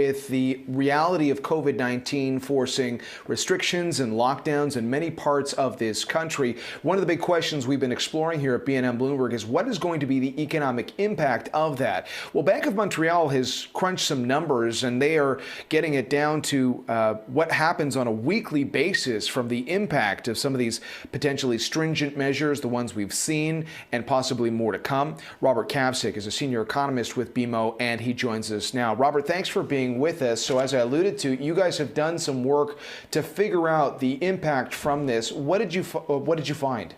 with the reality of COVID-19 forcing restrictions and lockdowns in many parts of this country. One of the big questions we've been exploring here at BNN Bloomberg is what is going to be the economic impact of that? Well, Bank of Montreal has crunched some numbers, and they are getting it down to what happens on a weekly basis from the impact of some of these potentially stringent measures, the ones we've seen, and possibly more to come. Robert Kavcic is a senior economist with BMO, and he joins us now. Robert, thanks for being with us. So as I alluded to, you guys have done some work to figure out the impact from this. What did you find?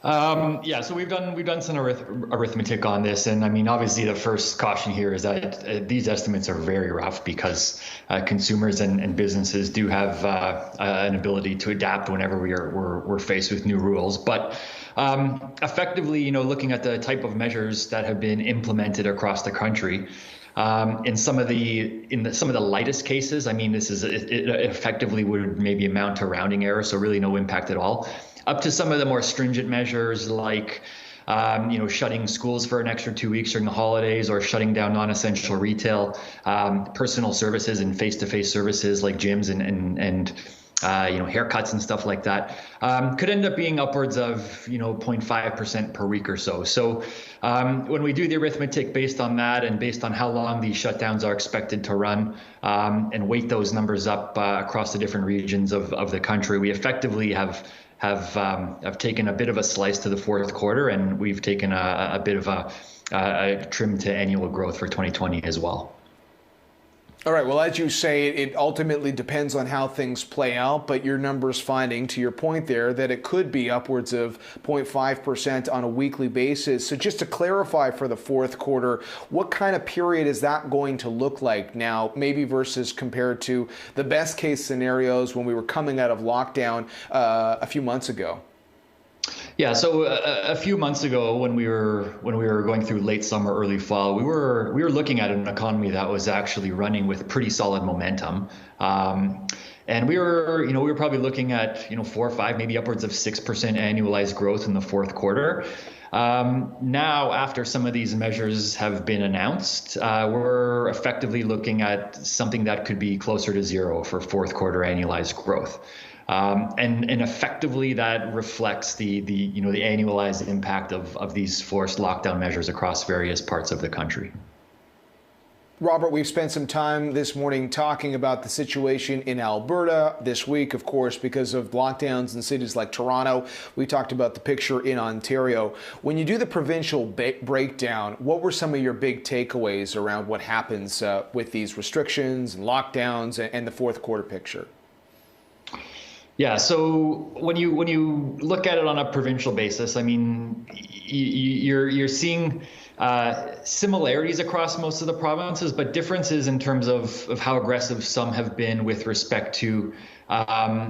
So we've done some arithmetic on this, and I mean, obviously, the first caution here is that these estimates are very rough because consumers and businesses do have an ability to adapt whenever we're faced with new rules. But effectively, looking at the type of measures that have been implemented across the country. In some of the lightest cases, I mean, it effectively would maybe amount to rounding error, so really no impact at all. Up to some of the more stringent measures like, shutting schools for an extra 2 weeks during the holidays, or shutting down non-essential retail, personal services and face-to-face services like gyms and haircuts and stuff like that, could end up being upwards of 0.5% per week or so. So when we do the arithmetic based on that and based on how long these shutdowns are expected to run, and weight those numbers up across the different regions of the country, we effectively have taken a bit of a slice to the fourth quarter, and we've taken a bit of a trim to annual growth for 2020 as well. All right. Well, as you say, it ultimately depends on how things play out, but your numbers finding, to your point there, that it could be upwards of 0.5% on a weekly basis. So just to clarify for the fourth quarter, what kind of period is that going to look like now, maybe versus compared to the best case scenarios when we were coming out of lockdown a few months ago? Yeah, so a few months ago, when we were going through late summer, early fall, we were looking at an economy that was actually running with pretty solid momentum, and we were probably looking at 4 or 5, maybe upwards of 6% annualized growth in the fourth quarter. Now, after some of these measures have been announced, we're effectively looking at something that could be closer to zero for fourth quarter annualized growth. And effectively that reflects the annualized impact of these forced lockdown measures across various parts of the country. Robert, we've spent some time this morning talking about the situation in Alberta this week, of course, because of lockdowns in cities like Toronto. We talked about the picture in Ontario. When you do the provincial breakdown, what were some of your big takeaways around what happens with these restrictions and lockdowns and the fourth quarter picture? Yeah, so when you look at it on a provincial basis, I mean, you're seeing similarities across most of the provinces, but differences in terms of how aggressive some have been with respect to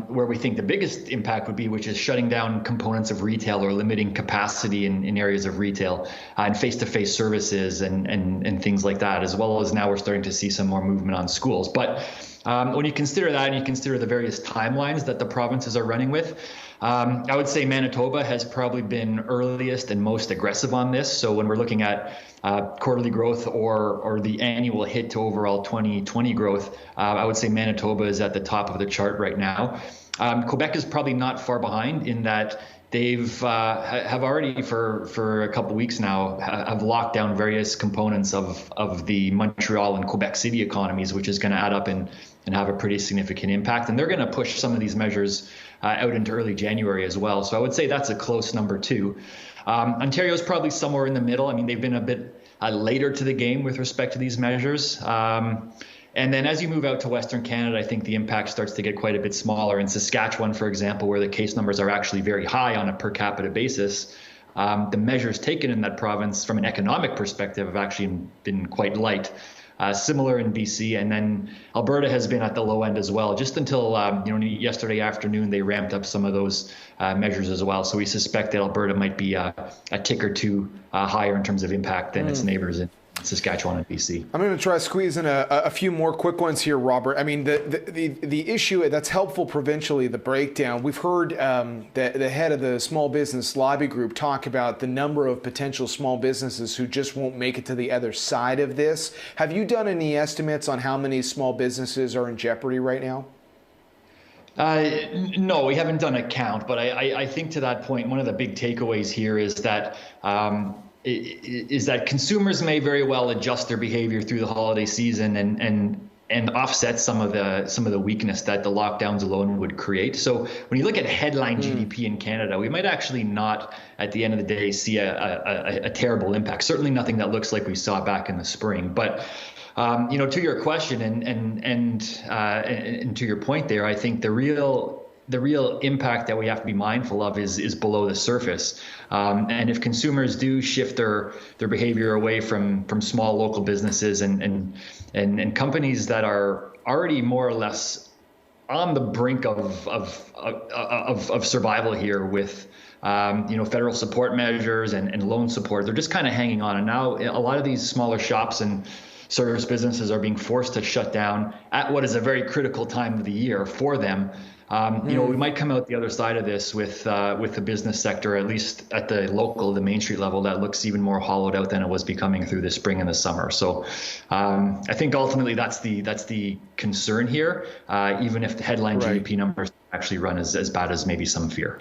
where we think the biggest impact would be, which is shutting down components of retail or limiting capacity in areas of retail and face-to-face services and things like that, as well as now we're starting to see some more movement on schools. But when you consider that and you consider the various timelines that the provinces are running with, I would say Manitoba has probably been earliest and most aggressive on this. So when we're looking at quarterly growth or the annual hit to overall 2020 growth, I would say Manitoba is at the top of the chart right now. Quebec is probably not far behind in that they've have already for a couple of weeks now have locked down various components of the Montreal and Quebec City economies, which is going to add up and have a pretty significant impact. And they're going to push some of these measures out into early January as well. So I would say that's a close number two. Ontario is probably somewhere in the middle. I mean, they've been a bit later to the game with respect to these measures. And then as you move out to Western Canada, I think the impact starts to get quite a bit smaller. In Saskatchewan, for example, where the case numbers are actually very high on a per capita basis, the measures taken in that province from an economic perspective have actually been quite light. Similar in BC, and then Alberta has been at the low end as well. Just until yesterday afternoon, they ramped up some of those measures as well. So we suspect that Alberta might be a tick or two higher in terms of impact than its neighbors in Saskatchewan and BC. I'm going to try to squeeze in a few more quick ones here, Robert. I mean, the issue that's helpful provincially, the breakdown. We've heard the head of the small business lobby group talk about the number of potential small businesses who just won't make it to the other side of this. Have you done any estimates on how many small businesses are in jeopardy right now? No, we haven't done a count, but I think to that point, one of the big takeaways here is that consumers may very well adjust their behavior through the holiday season and offset some of the weakness that the lockdowns alone would create. So when you look at headline GDP in Canada, we might actually not, at the end of the day, see a terrible impact. Certainly nothing that looks like we saw back in the spring, but. To your question and to your point there, I think the real impact that we have to be mindful of is below the surface. And if consumers do shift their behavior away from small local businesses and companies that are already more or less on the brink of survival here with federal support measures and loan support, they're just kind of hanging on. And now a lot of these smaller shops and service businesses are being forced to shut down at what is a very critical time of the year for them. We might come out the other side of this with the business sector, at least at the local, the Main Street level, that looks even more hollowed out than it was becoming through the spring and the summer. So I think ultimately that's the concern here, even if the headline GDP numbers actually run as bad as maybe some fear.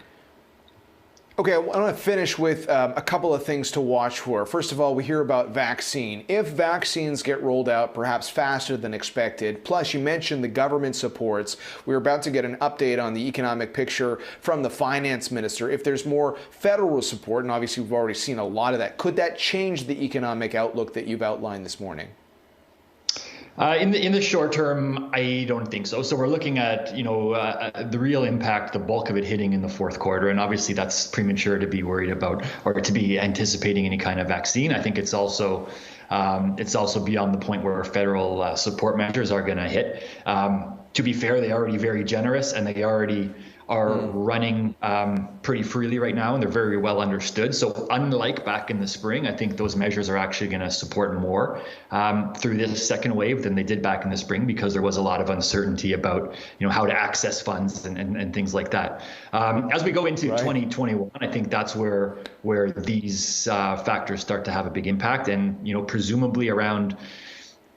Okay, I want to finish with a couple of things to watch for. First of all, we hear about vaccine. If vaccines get rolled out perhaps faster than expected, plus you mentioned the government supports, we're about to get an update on the economic picture from the finance minister. If there's more federal support, and obviously we've already seen a lot of that, could that change the economic outlook that you've outlined this morning? In the short term, I don't think so. So we're looking at the real impact, the bulk of it hitting in the fourth quarter, and obviously that's premature to be worried about or to be anticipating any kind of vaccine. I think it's also beyond the point where federal support measures are going to hit. To be fair, they're already very generous, and they already are running pretty freely right now, and they're very well understood. So unlike back in the spring, I think those measures are actually going to support more through this second wave than they did back in the spring, because there was a lot of uncertainty about how to access funds and things like that. As we go into 2021, I think that's where these factors start to have a big impact, and presumably around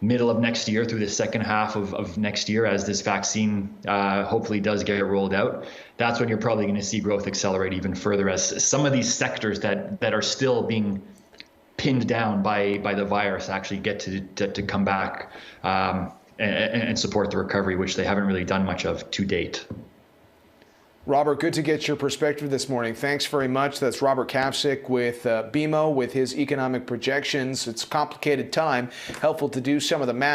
middle of next year through the second half of next year, as this vaccine hopefully does get rolled out, that's when you're probably going to see growth accelerate even further, as some of these sectors that are still being pinned down by the virus actually get to come back and support the recovery, which they haven't really done much of to date. Robert, good to get your perspective this morning. Thanks very much. That's Robert Kavcic with BMO with his economic projections. It's a complicated time. Helpful to do some of the math.